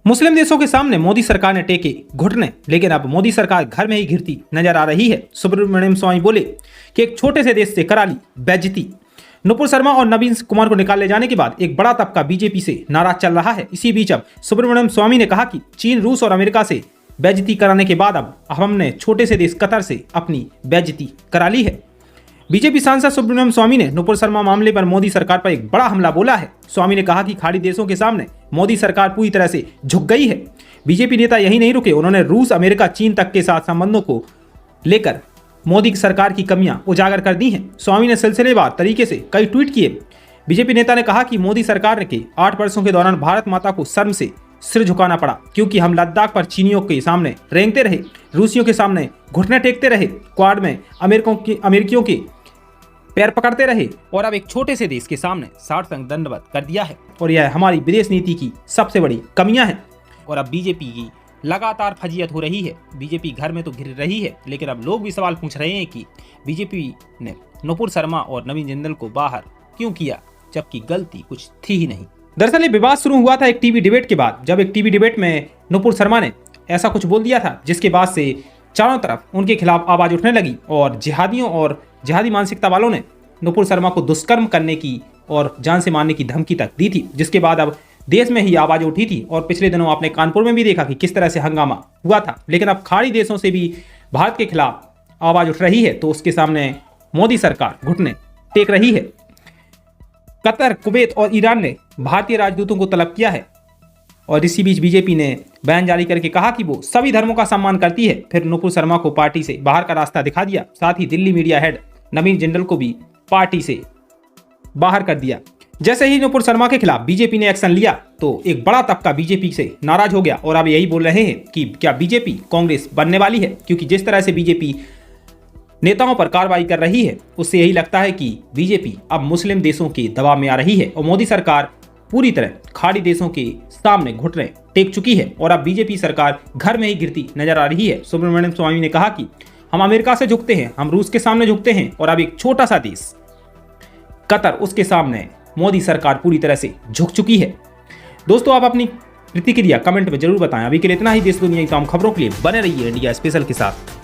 मुस्लिम देशों के सामने मोदी सरकार ने टेके घुटने, लेकिन अब मोदी सरकार घर में ही घिरती नजर आ रही है। सुब्रमण्यम स्वामी बोले कि एक छोटे से देश से करा ली बेइज्जती। नुपुर शर्मा और नवीन कुमार को निकाल ले जाने के बाद एक बड़ा तबका बीजेपी से नाराज चल रहा है। इसी बीच अब सुब्रमण्यम स्वामी ने कहा कि चीन, रूस और अमेरिका से बेइज्जती कराने के बाद अब हमने छोटे से देश कतर से अपनी बेइज्जती करा ली है। बीजेपी सांसद सुब्रमण्यम स्वामी ने नुपुर शर्मा मामले पर मोदी सरकार पर एक बड़ा हमला बोला है। स्वामी ने कहा कि खाड़ी देशों के सामने मोदी सरकार पूरी तरह से झुक गई है। बीजेपी नेता यही नहीं रुके, उन्होंने रूस, अमेरिका, चीन तक के साथ संबंधों को लेकर मोदी सरकार की कमियां उजागर कर दी हैं। स्वामी ने सिलसिलेवार तरीके से कई ट्वीट किए। बीजेपी नेता ने कहा कि मोदी सरकार के 8 वर्षों के दौरान भारत माता को शर्म से सिर झुकाना पड़ा, क्योंकि हम लद्दाख पर चीनियों के सामने रेंगते रहे, रूसियों के सामने घुटने टेकते रहे, क्वाड में अमेरिकियों के पैर पकड़ते रहे और अब एक छोटे से देश के सामने साष्टांग दंडवत कर दिया है। और यह हमारी विदेश नीति की सबसे बड़ी कमियां हैं। और अब बीजेपी की लगातार फजीयत हो रही है। बीजेपी घर में तो घिर रही है, लेकिन अब लोग भी सवाल पूछ रहे हैं कि बीजेपी ने नुपुर शर्मा और नवीन जिंदल को बाहर क्यों किया, जबकि गलती कुछ थी ही नहीं। दरअसल ये विवाद शुरू हुआ था एक टीवी डिबेट के बाद, जब एक टीवी डिबेट में नुपुर शर्मा ने ऐसा कुछ बोल दिया था, जिसके बाद से चारों तरफ उनके खिलाफ आवाज उठने लगी और जिहादियों और जिहादी मानसिकता वालों ने नुपुर शर्मा को दुष्कर्म करने की और जान से मारने की धमकी तक दी थी, जिसके बाद अब देश में ही आवाज उठी थी। और पिछले दिनों आपने कानपुर में भी देखा कि किस तरह से हंगामा हुआ था। लेकिन अब खाड़ी देशों से भी भारत के खिलाफ आवाज उठ रही है, तो उसके सामने मोदी सरकार घुटने टेक रही है। कतर, कुवैत और ईरान ने भारतीय राजदूतों को तलब किया है और इसी बीच बीजेपी ने बयान जारी करके कहा कि वो सभी धर्मों का सम्मान करती है। फिर नुपुर शर्मा को पार्टी से बाहर का रास्ता दिखा दिया। साथ ही दिल्ली मीडिया हेड नवीन जिंदल को भी पार्टी से बाहर कर दिया। जैसे ही नुपुर शर्मा के खिलाफ बीजेपी ने एक्शन लिया, तो एक बड़ा तबका बीजेपी से नाराज हो गया और अब यही बोल रहे हैं कि क्या बीजेपी कांग्रेस बनने वाली है, क्योंकि जिस तरह से बीजेपी नेताओं पर कार्रवाई कर रही है, उससे यही लगता है कि बीजेपी अब मुस्लिम देशों के दबाव में आ रही है और मोदी सरकार पूरी तरह खाड़ी देशों के सामने घुटने टेक चुकी है और अब बीजेपी सरकार घर में ही गिरती नजर आ रही है। सुब्रमण्यम स्वामी ने कहा कि हम अमेरिका से झुकते हैं, हम रूस के सामने झुकते हैं और अब एक छोटा सा देश कतर, उसके सामने मोदी सरकार पूरी तरह से झुक चुकी है। दोस्तों, आप अपनी प्रतिक्रिया कमेंट में जरूर बताएं। अभी के लिए इतना ही। देश दुनिया की तमाम खबरों के लिए बने रहिए इंडिया स्पेशल के साथ।